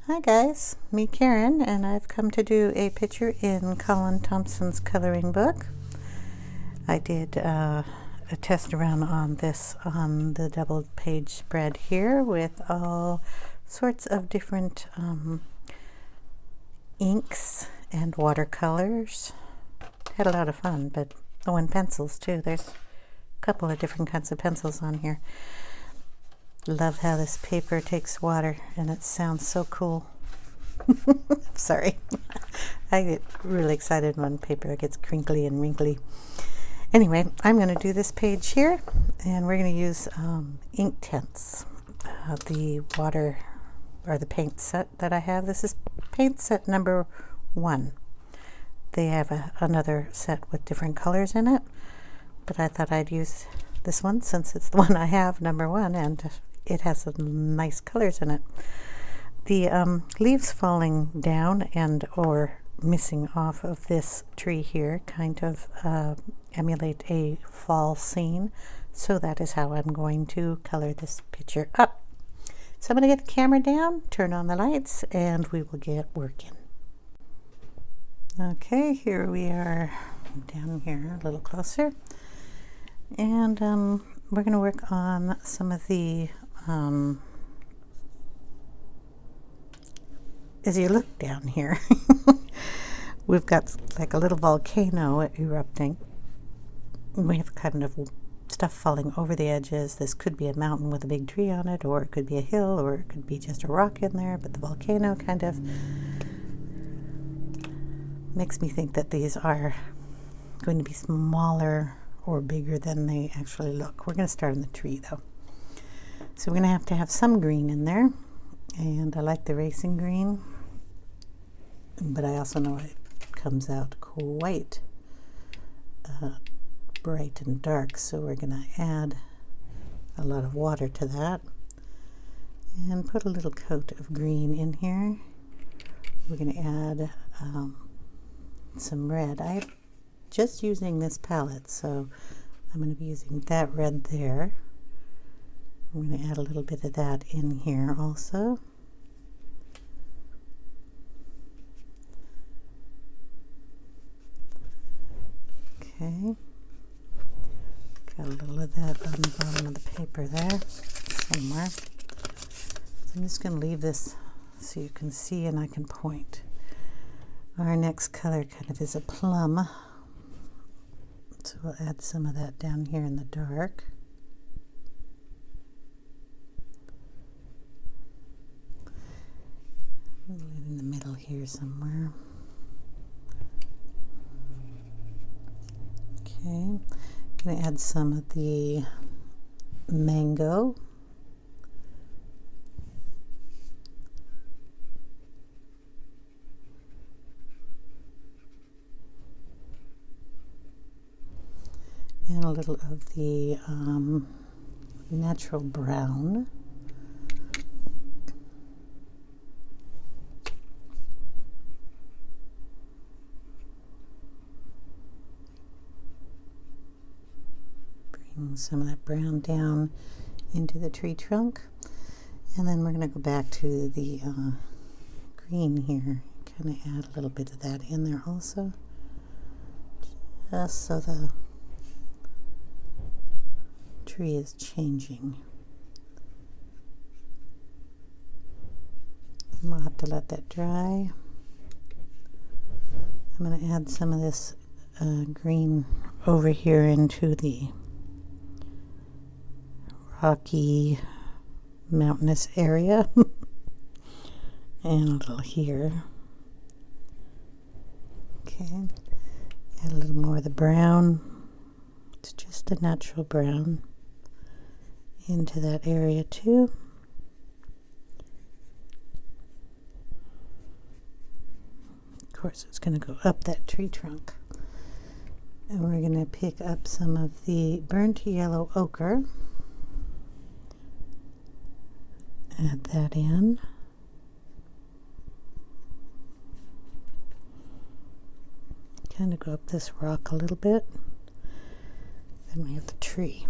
Hi guys, me Karen, and I've come to do a picture in Colin Thompson's coloring book. I did a test around on this on the double page spread here with all sorts of different inks and watercolors. Had a lot of fun, but oh, and pencils too. There's a couple of different kinds of pencils on here. Love how this paper takes water and it sounds so cool. Sorry. I get really excited when paper gets crinkly and wrinkly. Anyway, I'm going to do this page here and we're going to use Inktense, the water or the paint set that I have. This is paint set number 1. They have another set with different colors in it, but I thought I'd use this one since it's the one I have, number 1, and it has some nice colors in it. The leaves falling down and or missing off of this tree here kind of emulate a fall scene, so that is how I'm going to color this picture up. So I'm going to get the camera down, turn on the lights, and we will get working. Okay, here we are down here a little closer, and we're going to work on some of the as you look down here we've got like a little volcano erupting. We have kind of stuff falling over the edges. This could be a mountain with a big tree on it, or it could be a hill, or it could be just a rock in there, but the volcano kind of makes me think that these are going to be smaller or bigger than they actually look. We're going to start in the tree though. So we're going to have some green in there, and I like the racing green, but I also know it comes out quite bright and dark, so we're going to add a lot of water to that and put a little coat of green in here. We're going to add some red. I'm just using this palette, so I'm going to be using that red there. I'm going to add a little bit of that in here also. Okay. Got a little of that on the bottom of the paper there somewhere. So I'm just going to leave this so you can see and I can point. Our next color kind of is a plum. So we'll add some of that down here in the dark. In the middle here somewhere. Okay, going to add some of the mango. And a little of the natural brown. Some of that brown down into the tree trunk, and then we're going to go back to the green here, kind of add a little bit of that in there also, just so the tree is changing. And we'll have to let that dry. I'm going to add some of this green over here into the rocky mountainous area and a little here. Okay, add a little more of the brown. It's just a natural brown into that area too. Of course, it's going to go up that tree trunk. And we're going to pick up some of the burnt yellow ochre. Add that in. Kind of go up this rock a little bit. Then we have the tree.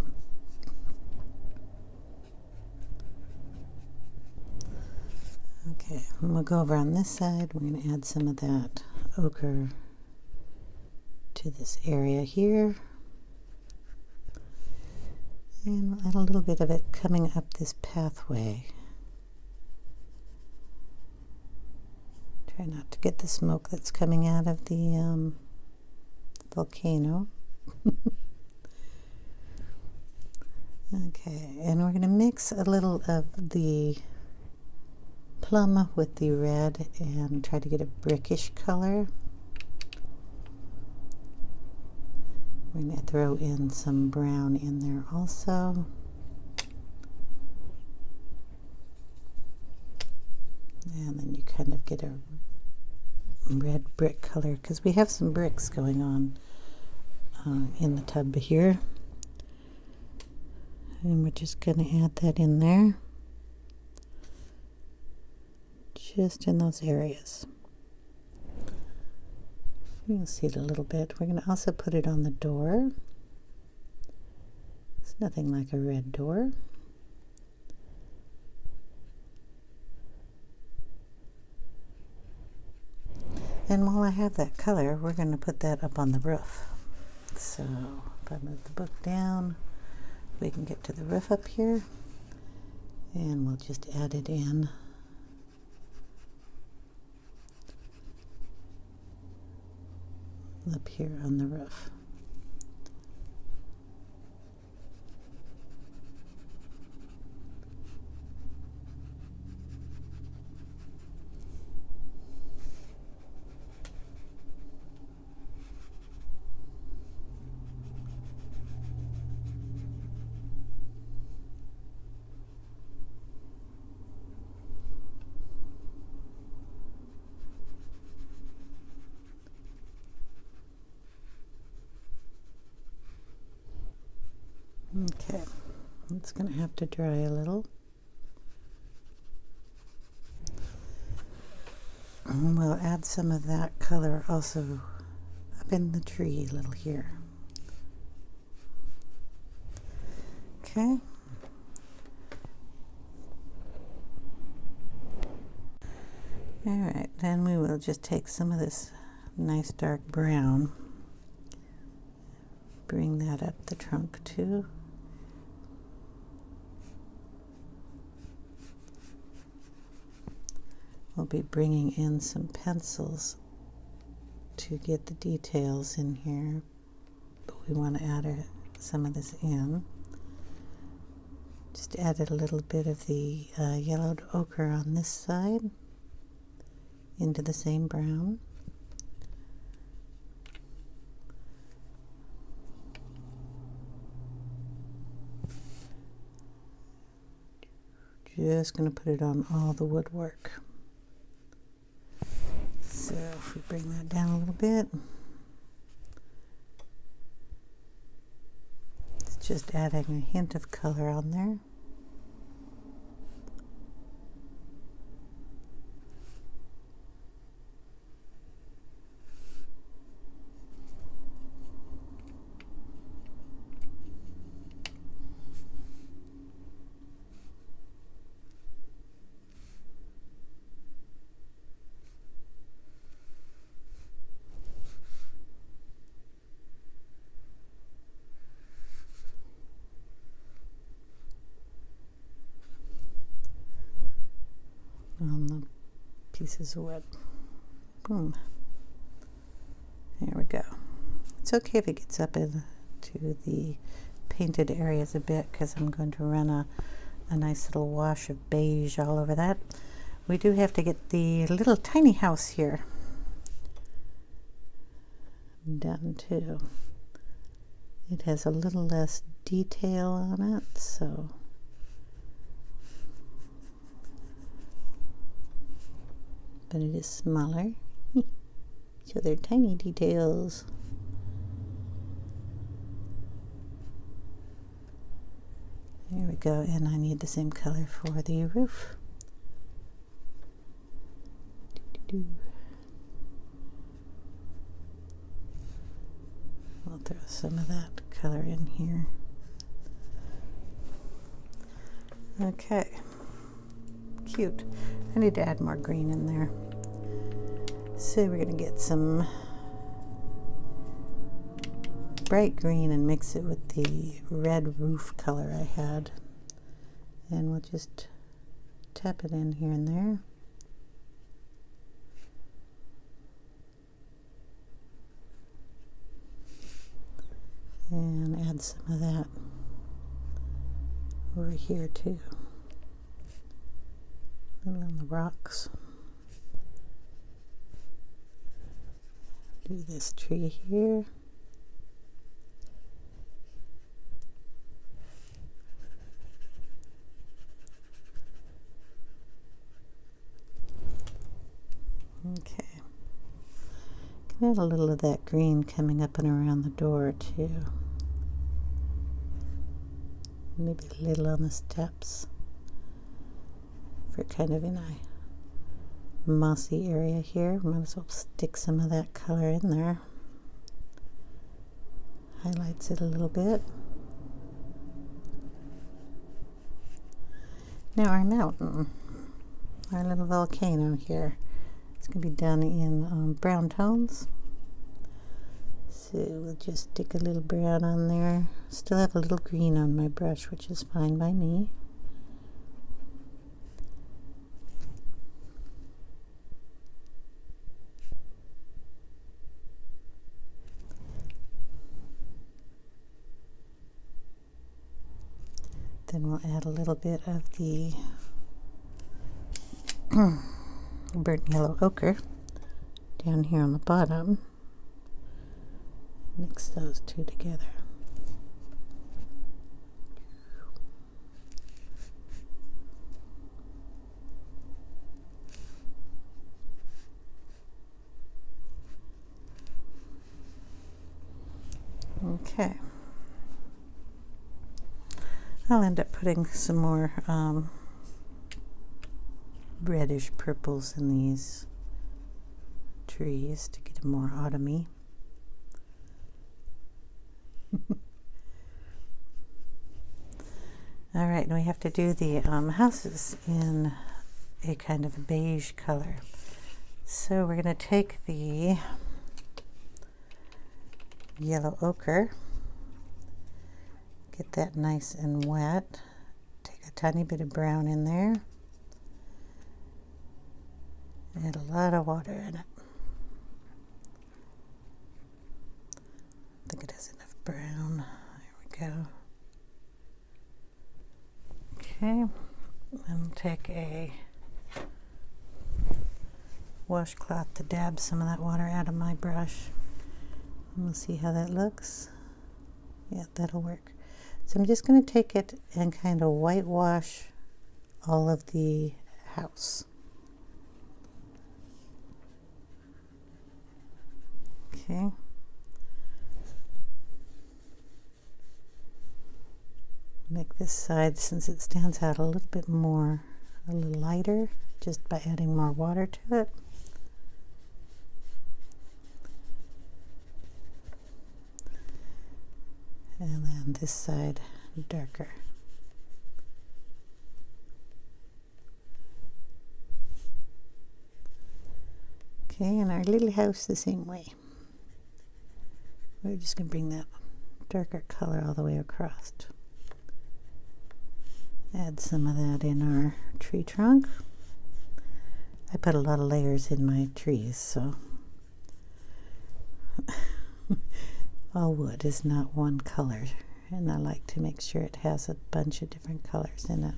Okay, and we'll go over on this side. We're going to add some of that ochre to this area here. And we'll add a little bit of it coming up this pathway. Try not to get the smoke that's coming out of the volcano. Okay, and we're going to mix a little of the plum with the red and try to get a brickish color. We're going to throw in some brown in there also. And then you kind of get a red brick color because we have some bricks going on in the tub here. And we're just going to add that in there. Just in those areas. You can see it a little bit. We're going to also put it on the door. It's nothing like a red door. And while I have that color, we're going to put that up on the roof. So if I move the book down, we can get to the roof up here. And we'll just add it in. Up here on the roof. Okay, it's going to have to dry a little. And we'll add some of that color also up in the tree a little here. Okay. Alright, then we will just take some of this nice dark brown, bring that up the trunk too. We'll be bringing in some pencils to get the details in here, but we want to add some of this in. Just added a little bit of the yellowed ochre on this side into the same brown. Just going to put it on all the woodwork. So if we bring that down a little bit, it's just adding a hint of color on there. On the pieces of wood. Boom. There we go. It's okay if it gets up into the painted areas a bit because I'm going to run a nice little wash of beige all over that. We do have to get the little tiny house here done too. It has a little less detail on it, so but it is smaller. So they're tiny details. There we go, and I need the same color for the roof. I'll throw some of that color in here. Okay, cute. I need to add more green in there. So we're going to get some bright green and mix it with the red roof color I had. And we'll just tap it in here and there. And add some of that over here too. A little on the rocks. Do this tree here. Okay. Can add a little of that green coming up and around the door too. Maybe a little on the steps for kind of in a mossy area here. Might as well stick some of that color in there. Highlights it a little bit. Now our mountain, our little volcano here. It's going to be done in brown tones. So we'll just stick a little brown on there. Still have a little green on my brush, which is fine by me. Then we'll add a little bit of the burnt yellow ochre down here on the bottom. Mix those two together. Okay. I'll end up putting some more reddish purples in these trees to get them more autumny. All right, now we have to do the houses in a kind of beige color. So we're going to take the yellow ochre, get that nice and wet, take a tiny bit of brown in there, add a lot of water in it. I think it has enough brown. There we go. Okay, then take a washcloth to dab some of that water out of my brush. And we'll see how that looks. Yeah, that'll work. So I'm just going to take it and kind of whitewash all of the house. Okay. Make this side, since it stands out a little bit more, a little lighter, just by adding more water to it. And then this side darker. Okay, and our little house the same way. We're just going to bring that darker color all the way across. Add some of that in our tree trunk. I put a lot of layers in my trees, so all wood is not one color, and I like to make sure it has a bunch of different colors in it.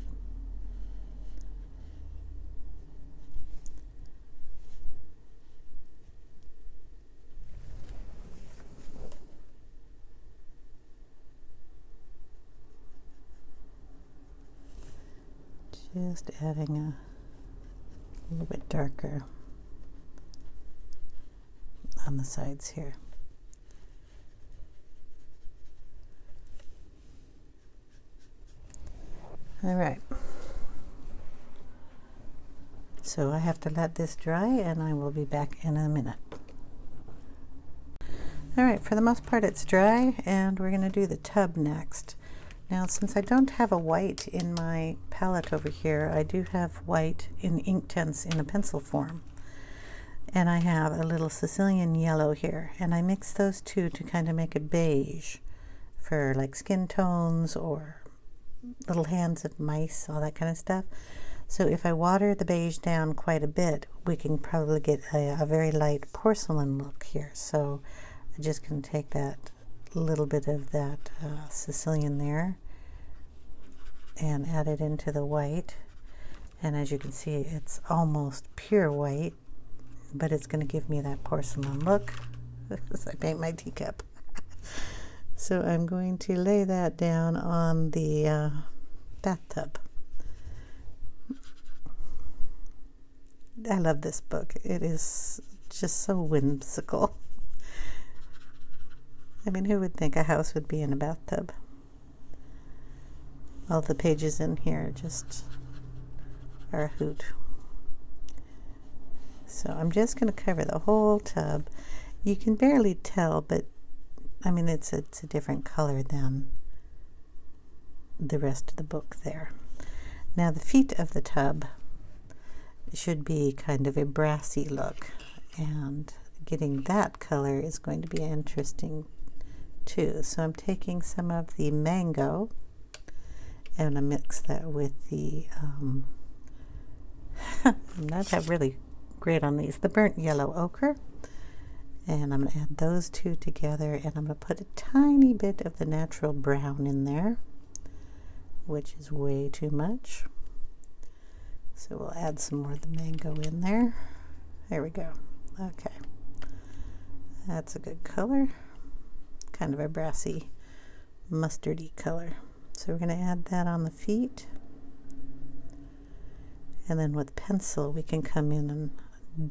Just adding a little bit darker on the sides here. All right. So I have to let this dry, and I will be back in a minute. All right, for the most part it's dry, and we're going to do the tub next. Now, since I don't have a white in my palette over here, I do have white in Inktense in a pencil form. And I have a little Sicilian yellow here, and I mix those two to kind of make a beige for like skin tones or little hands of mice, all that kind of stuff. So if I water the beige down quite a bit, we can probably get a very light porcelain look here. So I'm just going to take that little bit of that Sicilian there and add it into the white. And as you can see, it's almost pure white, but it's going to give me that porcelain look as I paint my teacup. So I'm going to lay that down on the bathtub. I love this book. It is just so whimsical. I mean, who would think a house would be in a bathtub? All the pages in here just are a hoot. So I'm just going to cover the whole tub. You can barely tell, but I mean, it's a different color than the rest of the book there. Now the feet of the tub should be kind of a brassy look, and getting that color is going to be interesting too. So I'm taking some of the mango and I mix that with the I'm not really great on these, the burnt yellow ochre, and I'm going to add those two together, and I'm going to put a tiny bit of the natural brown in there, which is way too much. So we'll add some more of the mango in there. There we go. Okay, that's a good color, kind of a brassy mustardy color. So we're going to add that on the feet, and then with pencil we can come in and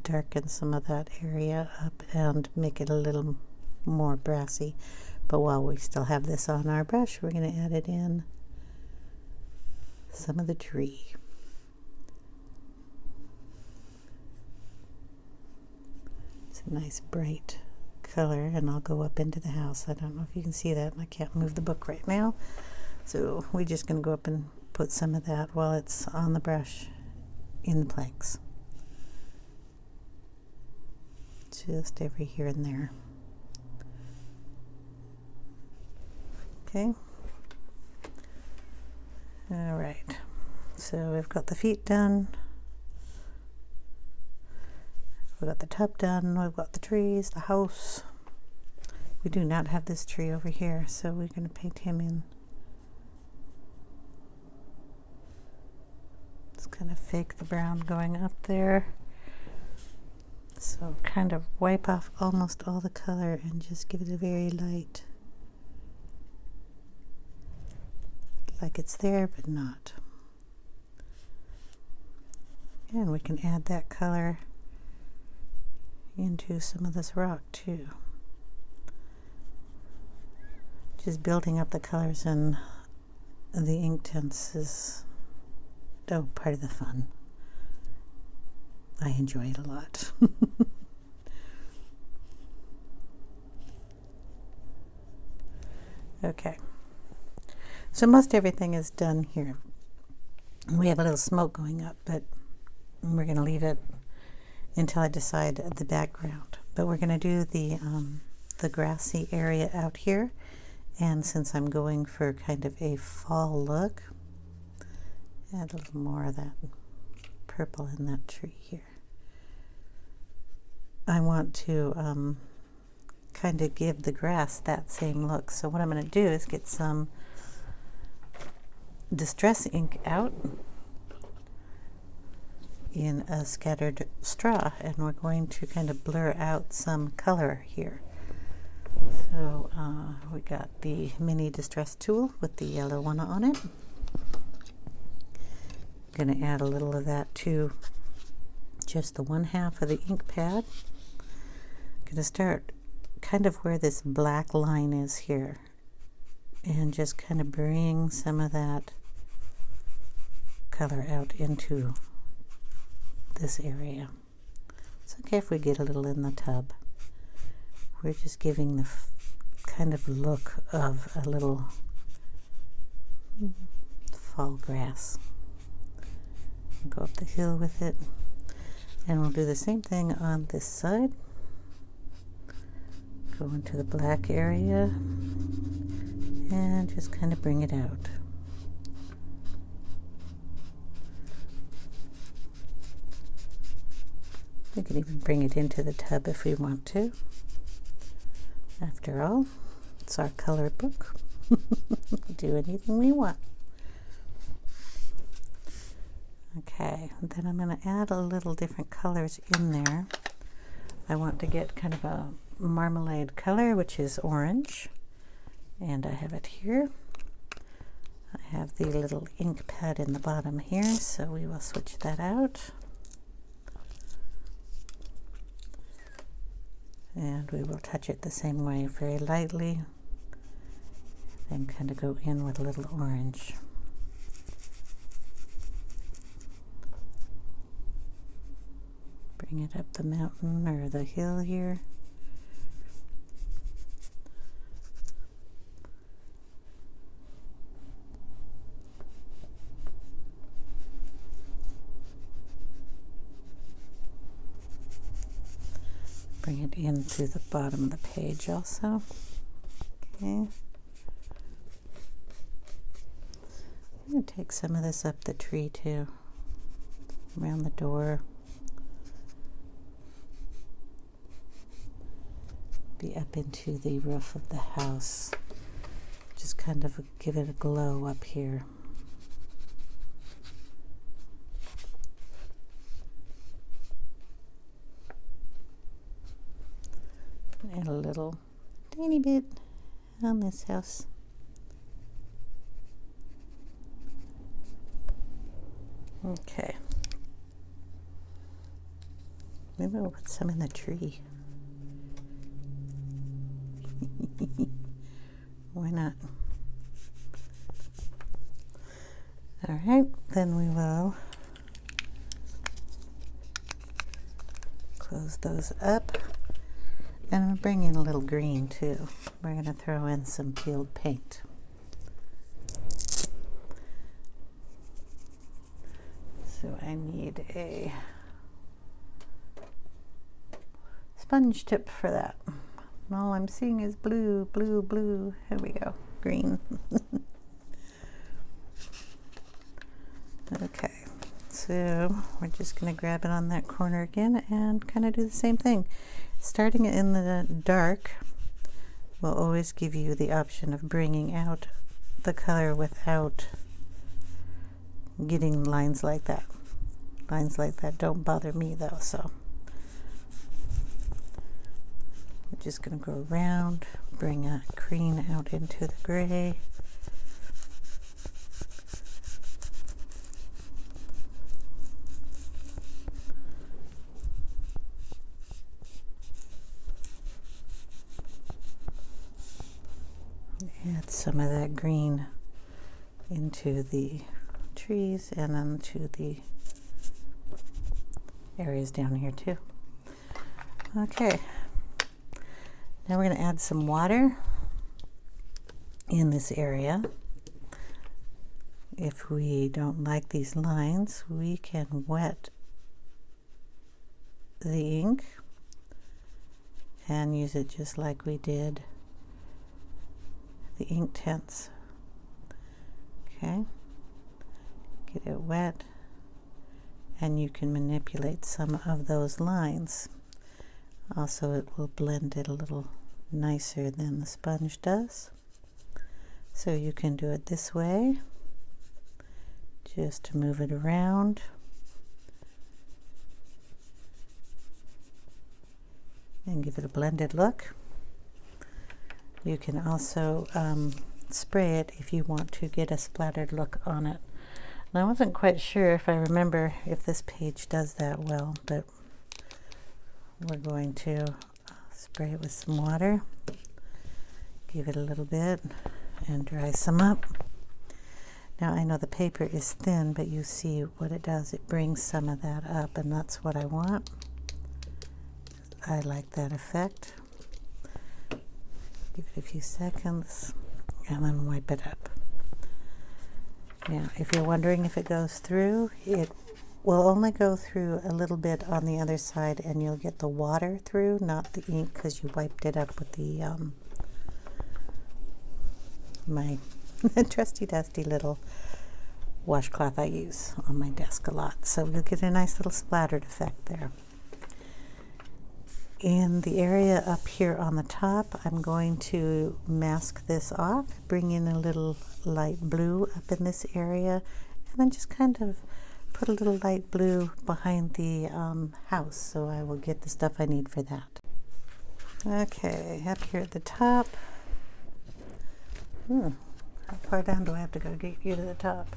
darken some of that area up and make it a little more brassy. But while we still have this on our brush, we're going to add it in some of the tree. It's a nice bright color, and I'll go up into the house. I don't know if you can see that, and I can't move the book right now. So we're just going to go up and put some of that while it's on the brush in the planks. Just every here and there. Okay. All right. So we've got the feet done. We've got the tub done. We've got the trees, the house. We do not have this tree over here, so we're going to paint him in. Just kind of fake the brown going up there. So kind of wipe off almost all the color and just give it a very light, like it's there but not. And we can add that color into some of this rock too. Just building up the colors in the Inktense is part of the fun. I enjoy it a lot. Okay, so most everything is done here. We have a little smoke going up, but we're going to leave it until I decide the background. But we're going to do the grassy area out here, and since I'm going for kind of a fall look, add a little more of that purple in that tree here. I want to kind of give the grass that same look. So what I'm going to do is get some distress ink out in a scattered straw, and we're going to kind of blur out some color here. So we got the mini distress tool with the yellow one on it. I'm going to add a little of that to just the 1/2 of the ink pad. I'm going to start kind of where this black line is here, and just kind of bring some of that color out into this area. It's okay if we get a little in the tub. We're just giving the kind of look of a little fall grass. Go up the hill with it. And we'll do the same thing on this side. Go into the black area and just kind of bring it out. We can even bring it into the tub if we want to. After all, it's our color book. We'll do anything we want. Okay, and then I'm going to add a little different colors in there. I want to get kind of a marmalade color, which is orange, and I have it here. I have the little ink pad in the bottom here, so we will switch that out. And we will touch it the same way, very lightly, then kind of go in with a little orange. Bring it up the mountain or the hill here. Bring it into the bottom of the page also. Okay. I'm going to take some of this up the tree too, around the door. Be up into the roof of the house. Just kind of give it a glow up here. And a little tiny bit on this house. Okay. Maybe we'll put some in the tree. Why not? All right, then we will close those up. And I'm bringing a little green too. We're going to throw in some peeled paint. So I need a sponge tip for that. All I'm seeing is blue, blue, blue. Here we go, green. Okay, so we're just going to grab it on that corner again and kind of do the same thing. Starting in the dark will always give you the option of bringing out the color without getting lines like that. Lines like that don't bother me though, so we're just going to go around, bring a green out into the gray. Add some of that green into the trees and then to the areas down here too. Okay, now we're going to add some water in this area. If we don't like these lines, we can wet the ink and use it just like we did the Inktense. Okay, get it wet and you can manipulate some of those lines. Also, it will blend it a little nicer than the sponge does. So you can do it this way, just to move it around. And give it a blended look. You can also spray it if you want to get a splattered look on it. And I wasn't quite sure if I remember if this page does that well, but we're going to spray it with some water, give it a little bit, and dry some up. Now I know the paper is thin, but you see what it does. It brings some of that up, and that's what I want. I like that effect. Give it a few seconds and then wipe it up. Now, if you're wondering if it goes through, it will only go through a little bit on the other side, and you'll get the water through, not the ink, because you wiped it up with the my trusty dusty little washcloth I use on my desk a lot. So you'll get a nice little splattered effect there. In the area up here on the top, I'm going to mask this off, bring in a little light blue up in this area, and then just kind of put a little light blue behind the house, so I will get the stuff I need for that. Okay, up here at the top. How far down do I have to go to get you to the top?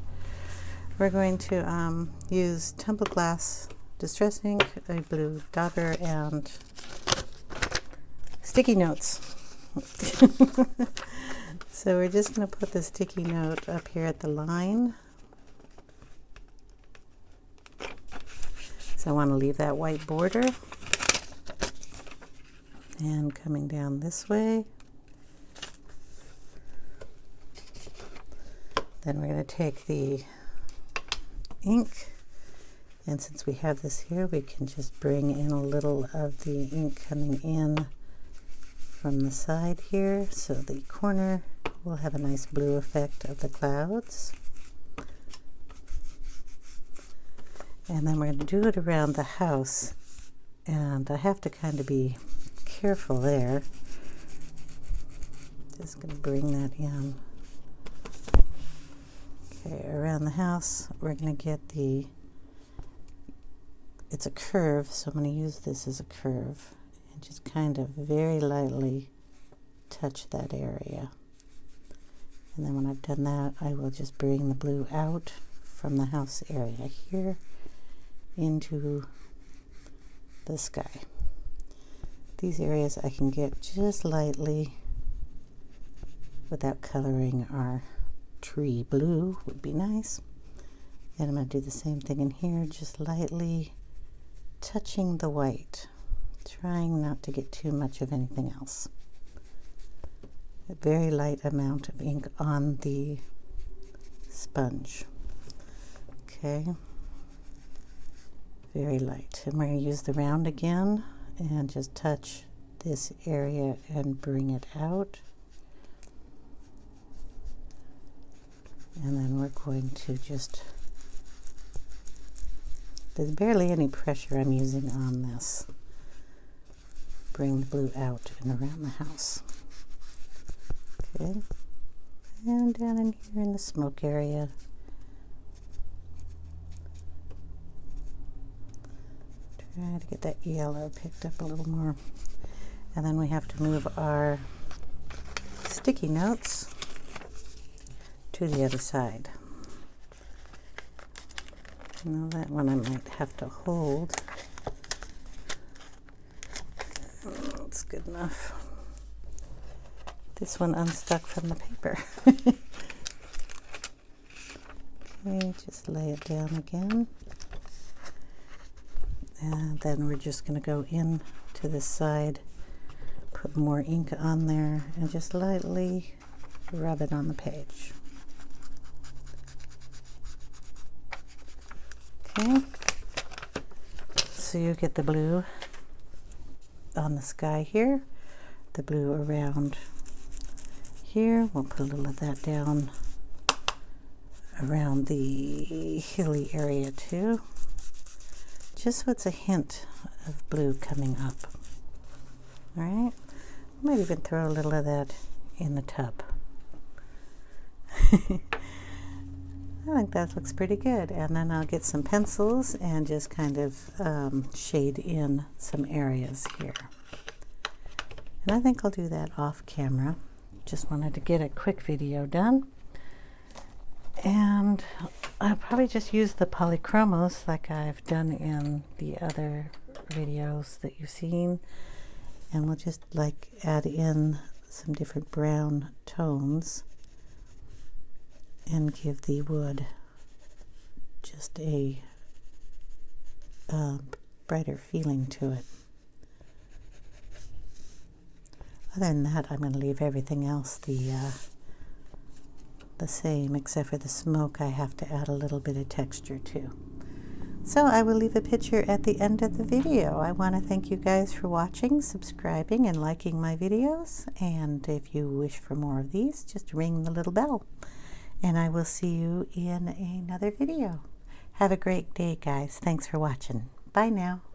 We're going to use tumbled glass distress ink, a blue dogger, and sticky notes. So we're just going to put the sticky note up here at the line. So I want to leave that white border. And coming down this way. Then we're going to take the ink, and since we have this here, we can just bring in a little of the ink coming in from the side here, so the corner will have a nice blue effect of the clouds. And then we're going to do it around the house, and I have to kind of be careful there. Just going to bring that in. Okay, around the house, we're going to get it's a curve, so I'm going to use this as a curve and just kind of very lightly touch that area. And then when I've done that, I will just bring the blue out from the house area here into the sky. These areas I can get just lightly without coloring our tree blue would be nice. And I'm going to do the same thing in here, just lightly touching the white, trying not to get too much of anything else. A very light amount of ink on the sponge. Okay, very light. And we're going to use the round again and just touch this area and bring it out. And then we're going to just, there's barely any pressure I'm using on this. Bring the blue out and around the house. Okay, and down in here in the smoke area. Try to get that yellow picked up a little more. And then we have to move our sticky notes to the other side. Now that one I might have to hold. That's good enough. This one unstuck from the paper. Okay, just lay it down again. And then we're just going to go in to this side, put more ink on there, and just lightly rub it on the page. Okay, so you get the blue on the sky here, the blue around here. We'll put a little of that down around the hilly area too, just so it's a hint of blue coming up. All right, might even throw a little of that in the tub. I think that looks pretty good. And then I'll get some pencils and just kind of shade in some areas here. And I think I'll do that off camera. Just wanted to get a quick video done. And I'll probably just use the polychromos like I've done in the other videos that you've seen. And we'll just like add in some different brown tones and give the wood just a brighter feeling to it. Other than that, I'm going to leave everything else the the same, except for the smoke. I have to add a little bit of texture too. So I will leave a picture at the end of the video. I want to thank you guys for watching, subscribing, and liking my videos. And if you wish for more of these, just ring the little bell. And I will see you in another video. Have a great day, guys. Thanks for watching. Bye now.